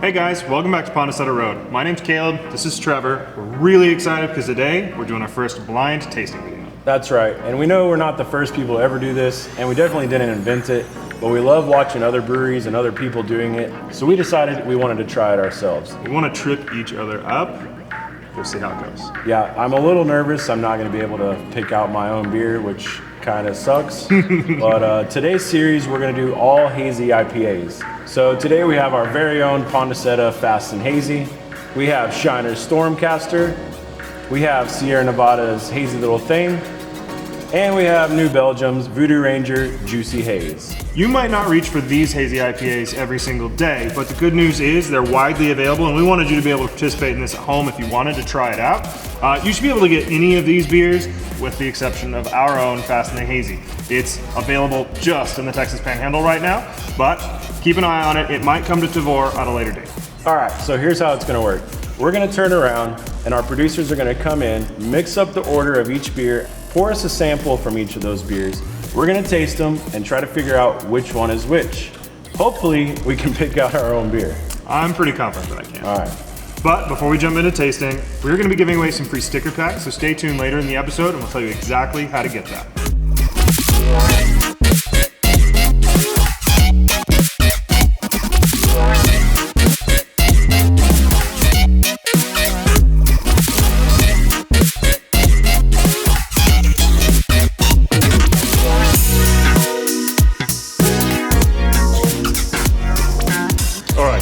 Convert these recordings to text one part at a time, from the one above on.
Hey guys, welcome back to Pondaseta Road. My name's Caleb, this is Trevor. We're really excited because today we're doing our first blind tasting video. That's right, and we know we're not the first people to ever do this, and we definitely didn't invent it, but we love watching other breweries and other people doing it, so we decided we wanted to try it ourselves. We want to trip each other up. We'll see how it goes. Yeah, I'm a little nervous. I'm not going to be able to pick out my own beer, which kind of sucks. But today's series, we're going to do all hazy IPAs. So today we have our very own Pondaseta Fast and Hazy. We have Shiner's Stormcaster. We have Sierra Nevada's Hazy Little Thing. And we have New Belgium's Voodoo Ranger Juicy Haze. You might not reach for these hazy IPAs every single day, but the good news is they're widely available, and we wanted you to be able to participate in this at home if you wanted to try it out. You should be able to get any of these beers with the exception of our own Fast and Hazy. It's available just in the Texas Panhandle right now, but keep an eye on it. It might come to Trever at a later date. All right, so here's how it's gonna work. We're gonna turn around and our producers are gonna come in, mix up the order of each beer, pour us a sample from each of those beers. We're gonna taste them and try to figure out which one is which. Hopefully, we can pick out our own beer. I'm pretty confident that I can. All right. But before we jump into tasting, we're gonna be giving away some free sticker packs, so stay tuned later in the episode and we'll tell you exactly how to get that.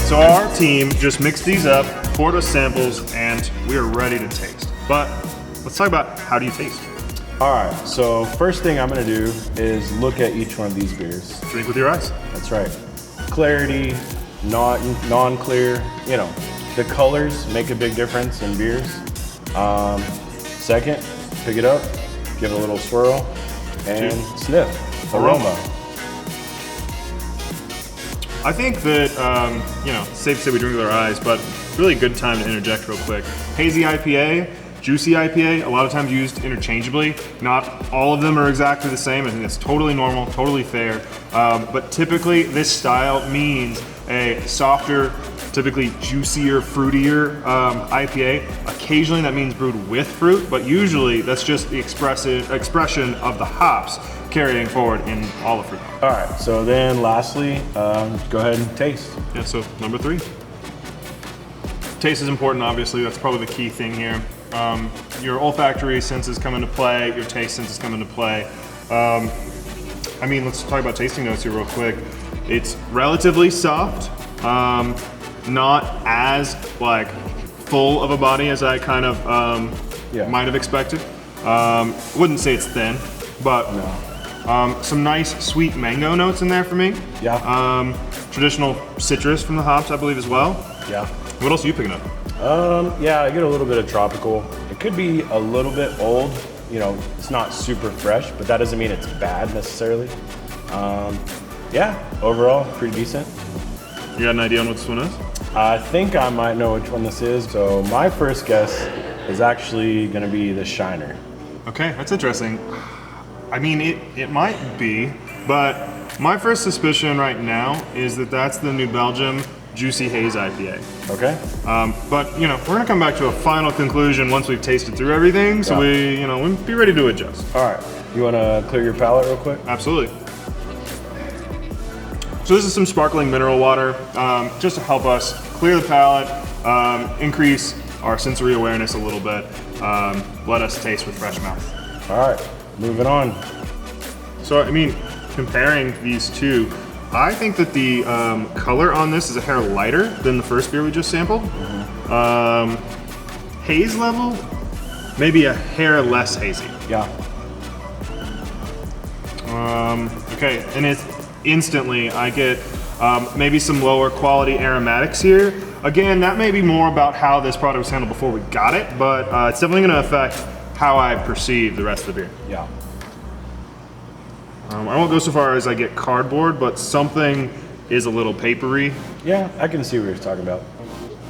So our team just mixed these up, poured us samples, and we're ready to taste. But let's talk about how do you taste? All right, so first thing I'm gonna do is look at each one of these beers. Drink with your eyes. That's right. Clarity, non-clear, you know, the colors make a big difference in beers. Second, pick it up, give it a little swirl, and sniff. Aroma. I think that, it's safe to say we drink with our eyes, but really good time to interject real quick. Hazy IPA, juicy IPA, a lot of times used interchangeably. Not all of them are exactly the same. I think that's totally normal, totally fair. But typically this style means a softer, typically juicier, fruitier IPA. Occasionally that means brewed with fruit, but usually that's just the expression of the hops carrying forward in all the fruit. All right, so then lastly, go ahead and taste. Yeah, so number 3. Taste is important, obviously. That's probably the key thing here. Your olfactory senses come into play, your taste senses come into play. Let's talk about tasting notes here real quick. It's relatively soft, not as full of a body as I kind of might have expected. Wouldn't say it's thin, but no. Some nice sweet mango notes in there for me. Yeah. Traditional citrus from the hops, I believe, as well. Yeah. What else are you picking up? Yeah, I get a little bit of tropical. It could be a little bit old. You know, it's not super fresh, but that doesn't mean it's bad necessarily. Yeah, overall, pretty decent. You got an idea on what this one is? I think I might know which one this is. So my first guess is actually gonna be the Shiner. Okay, that's interesting. I mean, it might be, but my first suspicion right now is that that's the New Belgium Juicy Haze IPA. Okay. But we're gonna come back to a final conclusion once we've tasted through everything, so we'll be ready to adjust. All right, you wanna clear your palate real quick? Absolutely. So this is some sparkling mineral water, just to help us clear the palate, increase our sensory awareness a little bit, let us taste with fresh mouth. All right. Moving on. So, comparing these two, I think that the color on this is a hair lighter than the first beer we just sampled. Mm-hmm. Haze level, maybe a hair less hazy. Yeah. Okay, and it's instantly, I get maybe some lower quality aromatics here. Again, that may be more about how this product was handled before we got it, but it's definitely gonna affect how I perceive the rest of the beer. Yeah. I won't go so far as I get cardboard, but something is a little papery. Yeah, I can see what you're talking about.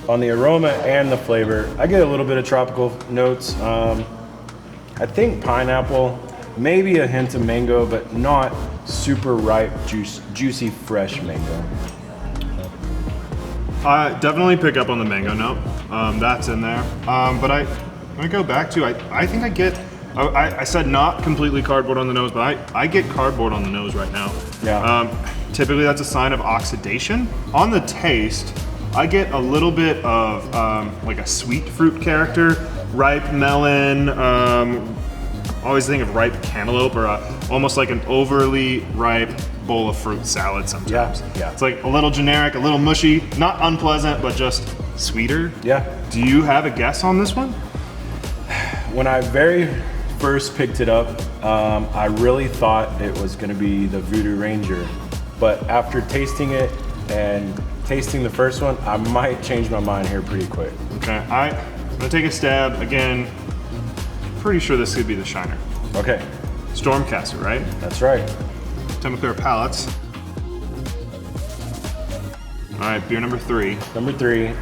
On the aroma and the flavor, I get a little bit of tropical notes. I think pineapple, maybe a hint of mango, but not super ripe, juicy, fresh mango. I definitely pick up on the mango note. That's in there. But I'm gonna go back to, I think I get, I said not completely cardboard on the nose, but I get cardboard on the nose right now. Yeah. Typically that's a sign of oxidation. On the taste, I get a little bit of like a sweet fruit character, ripe melon, always think of ripe cantaloupe, or almost like an overly ripe bowl of fruit salad sometimes. Yeah. It's like a little generic, a little mushy, not unpleasant, but just sweeter. Yeah. Do you have a guess on this one? When I very first picked it up, I really thought it was gonna be the Voodoo Ranger. But after tasting it and tasting the first one, I might change my mind here pretty quick. Okay, I'm gonna take a stab again. Pretty sure this could be the Shiner. Okay. Stormcaster, right? That's right. Time to clear our palates. All right, beer number 3. Number 3. I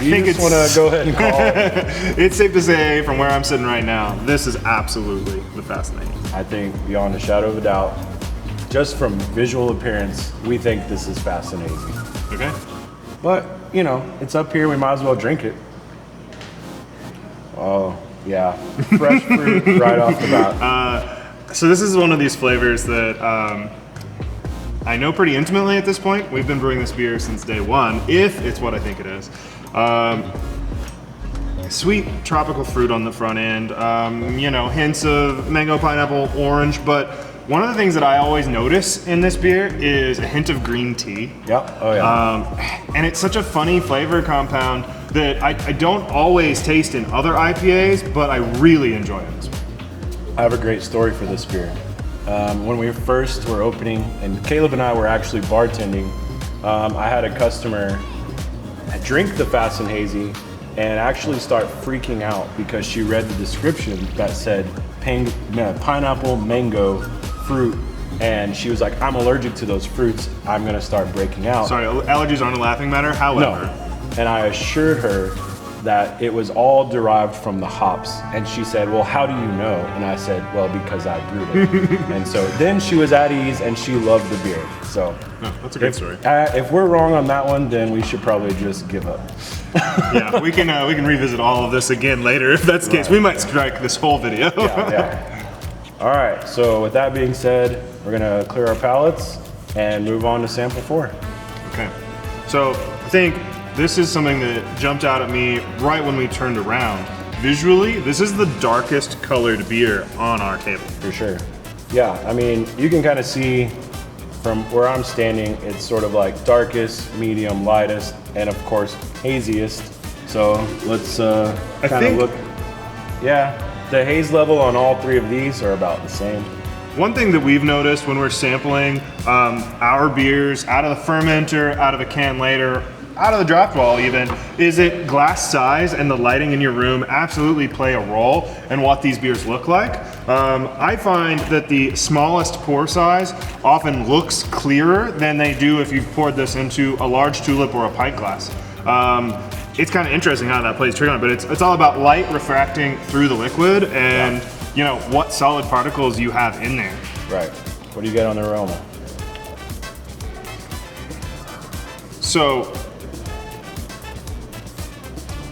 think just it's want to go ahead and call. It's safe to say, from where I'm sitting right now, this is absolutely the fascinating. I think beyond a shadow of a doubt, just from visual appearance, we think this is fascinating. Okay. But, you know, it's up here, we might as well drink it. Oh, yeah. Fresh fruit right off the bat. So this is one of these flavors that I know pretty intimately at this point. We've been brewing this beer since day one, if it's what I think it is. Sweet tropical fruit on the front end, you know, hints of mango, pineapple, orange, but one of the things that I always notice in this beer is a hint of green tea. Yep. Oh, yeah. And it's such a funny flavor compound that I don't always taste in other IPAs, but I really enjoy it. I have a great story for this beer. When we first were opening, and Kaleb and I were actually bartending, I had a customer drink the Fast and Hazy and actually start freaking out because she read the description that said pineapple, mango, fruit, and she was like, I'm allergic to those fruits, I'm gonna start breaking out. Sorry, allergies aren't a laughing matter, however. No. And I assured her that it was all derived from the hops. And she said, well, how do you know? And I said, well, because I brewed it. And so then she was at ease and she loved the beer. So Oh, that's a great story. If we're wrong on that one, then we should probably just give up. Yeah, we can revisit all of this again later if that's the case. We might strike this whole video. Yeah. All right, so with that being said, we're gonna clear our palates and move on to sample 4. Okay, so I think this is something that jumped out at me right when we turned around. Visually, this is the darkest colored beer on our table. For sure. Yeah, I mean, you can kind of see from where I'm standing, it's sort of like darkest, medium, lightest, and of course, haziest. So let's kind of look. Yeah, the haze level on all 3 of these are about the same. One thing that we've noticed when we're sampling our beers out of the fermenter, out of a can later, out of the draft wall even, is that glass size and the lighting in your room absolutely play a role in what these beers look like. I find that the smallest pour size often looks clearer than they do if you've poured this into a large tulip or a pint glass. It's kind of interesting how that plays trick on it, but it's all about light refracting through the liquid and you know what solid particles you have in there. Right. What do you get on the aroma? So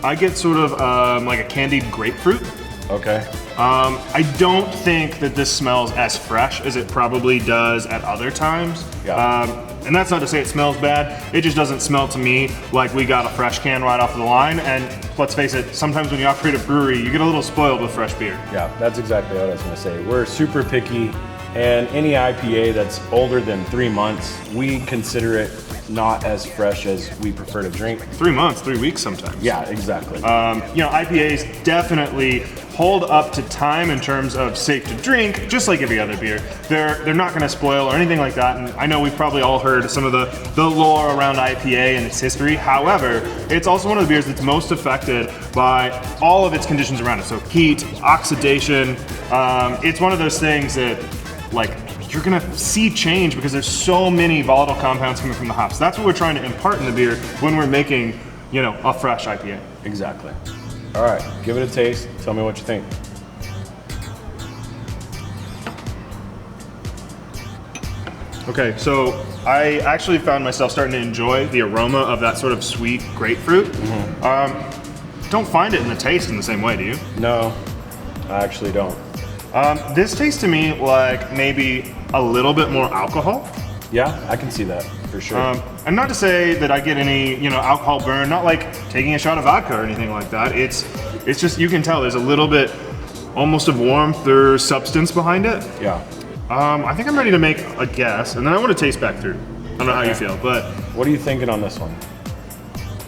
I get sort of like a candied grapefruit. Okay. I don't think that this smells as fresh as it probably does at other times. Yeah. And that's not to say it smells bad. It just doesn't smell to me like we got a fresh can right off the line. And let's face it, sometimes when you operate a brewery, you get a little spoiled with fresh beer. Yeah, that's exactly what I was gonna say. We're super picky, and any IPA that's older than 3 months, we consider it not as fresh as we prefer to drink. 3 months, 3 weeks sometimes. Yeah, exactly. You know, IPAs definitely hold up to time in terms of safe to drink, just like every other beer. They're not going to spoil or anything like that. And I know we've probably all heard some of the lore around IPA and its history. However, it's also one of the beers that's most affected by all of its conditions around it. So heat, oxidation. It's one of those things that, like, you're gonna see change because there's so many volatile compounds coming from the hops. That's what we're trying to impart in the beer when we're making, you know, a fresh IPA. Exactly. All right, give it a taste. Tell me what you think. Okay, so I actually found myself starting to enjoy the aroma of that sort of sweet grapefruit. Don't find it in the taste in the same way, do you? No, I actually don't. This tastes to me like maybe a little bit more alcohol. Yeah, I can see that for sure. And not to say that I get any, alcohol burn, not like taking a shot of vodka or anything like that. It's just, you can tell there's a little bit almost of warmth or substance behind it. Yeah. I think I'm ready to make a guess, and then I want to taste back through. I don't know how you feel, but What are you thinking on this one?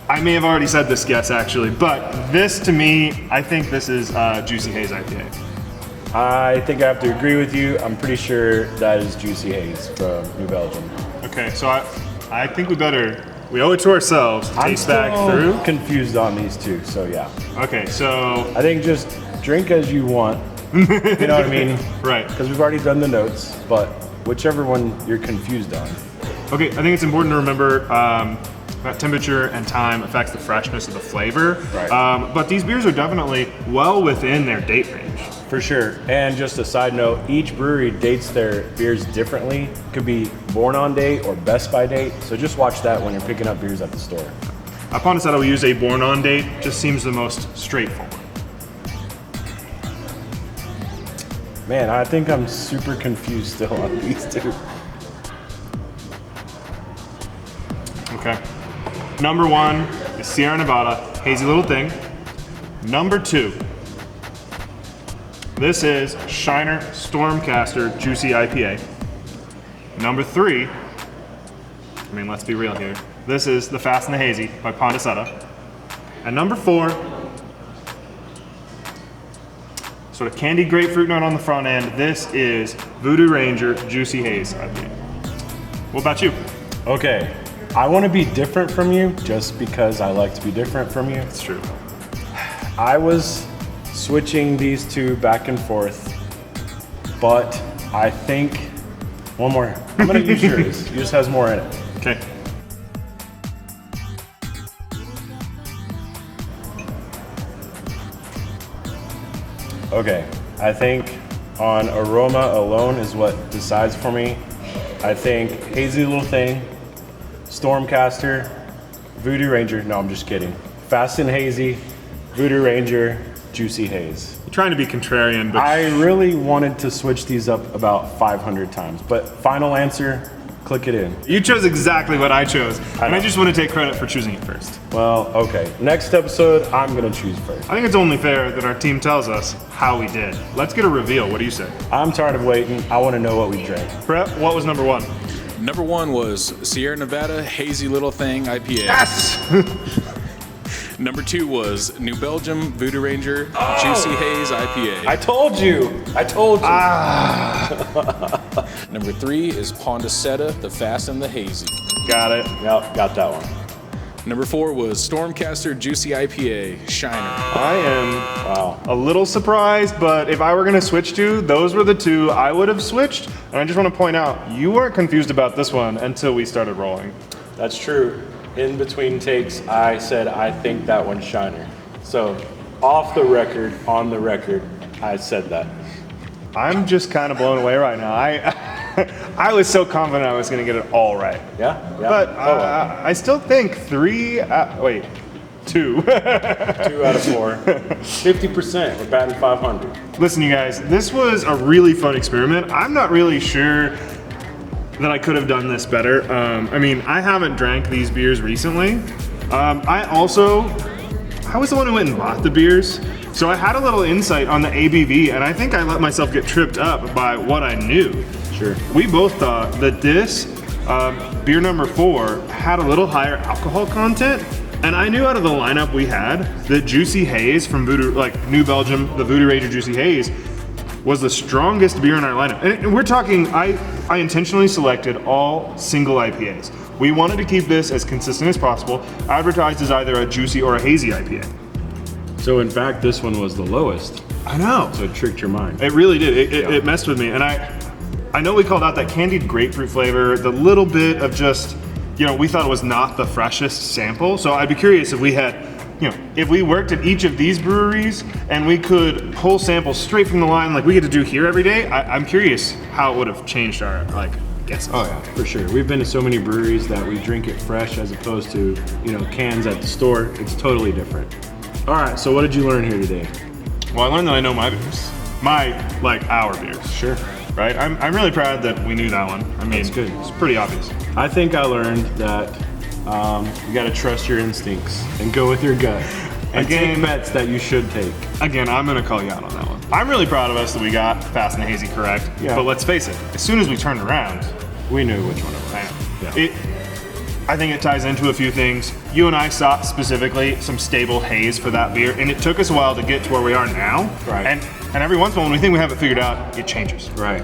I may have already said this guess actually, but this to me, I think this is Juicy Haze IPA. I think I have to agree with you. I'm pretty sure that is Juicy Haze from New Belgium. Okay, so I think we owe it to ourselves to taste back through. Confused on these two, so yeah. Okay, so I think just drink as you want. You know what I mean? right. Because we've already done the notes, but whichever one you're confused on. Okay, I think it's important to remember that temperature and time affects the freshness of the flavor. Right. But these beers are definitely well within their date range. For sure. And just a side note, each brewery dates their beers differently. Could be born on date or best by date. So just watch that when you're picking up beers at the store. At Pondaseta, we use a born on date. Just seems the most straightforward. Man, I think I'm super confused still on these two. Okay. Number 1 is Sierra Nevada, Hazy Little Thing. Number 2, this is Shiner Stormcaster Juicy IPA. Number 3, let's be real here. This is the Fast and the Hazy by Pondaseta. And number 4, sort of candied grapefruit note on the front end. This is Voodoo Ranger Juicy Haze IPA. What about you? Okay, I want to be different from you just because I like to be different from you. It's true. I was switching these two back and forth, but I think one more. I'm gonna use yours. Yours has more in it. Okay. Okay, I think on aroma alone is what decides for me. I think Hazy Little Thing, Stormcaster, Voodoo Ranger, no, I'm just kidding. Fast and Hazy, Voodoo Ranger, Juicy Haze. You're trying to be contrarian, but I really wanted to switch these up about 500 times, but final answer, click it in. you chose exactly what I chose. And I know. just want to take credit for choosing it first. Well, okay, next episode, I'm gonna choose first. I think it's only fair that our team tells us how we did. Let's get a reveal. What do you say? I'm tired of waiting. I wanna know what we drank. Brett, what was number 1? Number 1 was Sierra Nevada Hazy Little Thing IPA. Yes! Number 2 was New Belgium Voodoo Ranger Juicy Haze IPA. I told you! Number 3 is Pondaseta The Fast and the Hazy. Got it. Yep, got that one. Number 4 was Stormcaster Juicy IPA Shiner. I am Wow. a little surprised, but if I were going to switch to, those were the two I would have switched. And I just want to point out, you weren't confused about this one until we started rolling. That's true. In between takes, I said I think that one's Shiner. So, off the record, on the record, I said that. I'm just kind of blown away right now. I was so confident I was going to get it all right. Yeah? But well. I still think 2. 2 out of 4. 50%. We're batting 500. Listen, you guys, this was a really fun experiment. I'm not really sure that I could have done this better. I haven't drank these beers recently. I was the one who went and bought the beers. So I had a little insight on the ABV, and I think I let myself get tripped up by what I knew. Sure. We both thought that this beer number 4 had a little higher alcohol content, and I knew out of the lineup we had that Juicy Haze from Voodoo, like New Belgium, the Voodoo Ranger Juicy Haze, was the strongest beer in our lineup. And we're talking, I intentionally selected all single IPAs. We wanted to keep this as consistent as possible, advertised as either a juicy or a hazy IPA. So, in fact, this one was the lowest. I know. So, it tricked your mind. It really did. It messed with me. And I know we called out that candied grapefruit flavor, the little bit of just, we thought it was not the freshest sample. So I'd be curious if we had, if we worked at each of these breweries and we could pull samples straight from the line like we get to do here every day, I'm curious how it would have changed our, guesses. Oh yeah, for sure. We've been to so many breweries that we drink it fresh as opposed to, you know, cans at the store. It's totally different. All right, so what did you learn here today? Well, I learned that I know my beers. Our beers. Sure. Right? I'm really proud that we knew that one. I mean, That's good. It's pretty obvious. I think I learned that you got to trust your instincts and go with your gut. And Again, take bets that you should take. Again, I'm gonna call you out on that one. I'm really proud of us that we got Fast and Hazy correct. Yeah. But let's face it, as soon as we turned around, We knew which one it was. Yeah. I think it ties into a few things. You and I sought specifically some stable haze for that beer, and it took us a while to get to where we are now. Right. And every once in a while, when we think we have it figured out, it changes. Right.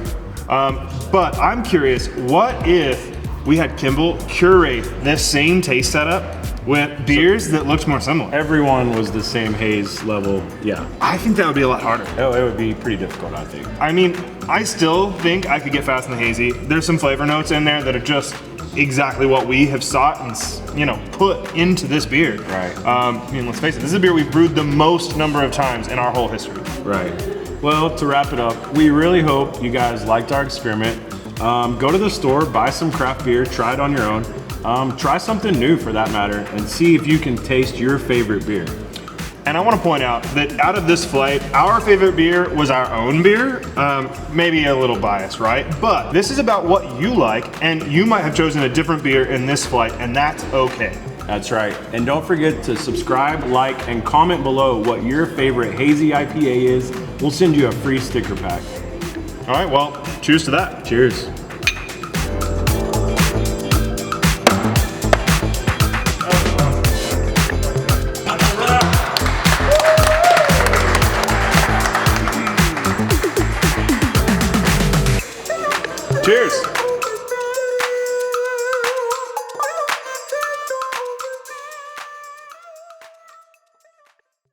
But I'm curious, what if we had Kimball curate this same taste setup with beers that looked more similar? Everyone was the same haze level. Yeah. I think that would be a lot harder. It would be pretty difficult, I think. I mean, I still think I could get Fast and the Hazy. There's some flavor notes in there that are just exactly what we have sought and, you know, put into this beer. Right. I mean, let's face it, this is a beer we've brewed the most number of times in our whole history. Right. Well, to wrap it up, we really hope you guys liked our experiment. Go to the store, buy some craft beer, try it on your own. Try something new for that matter, and see if you can taste your favorite beer. And I want to point out that out of this flight, our favorite beer was our own beer. Maybe a little biased, right? But this is about what you like, and you might have chosen a different beer in this flight, and that's okay. That's right. And don't forget to subscribe, like, and comment below what your favorite hazy IPA is. We'll send you a free sticker pack. All right, well, cheers to that. Cheers.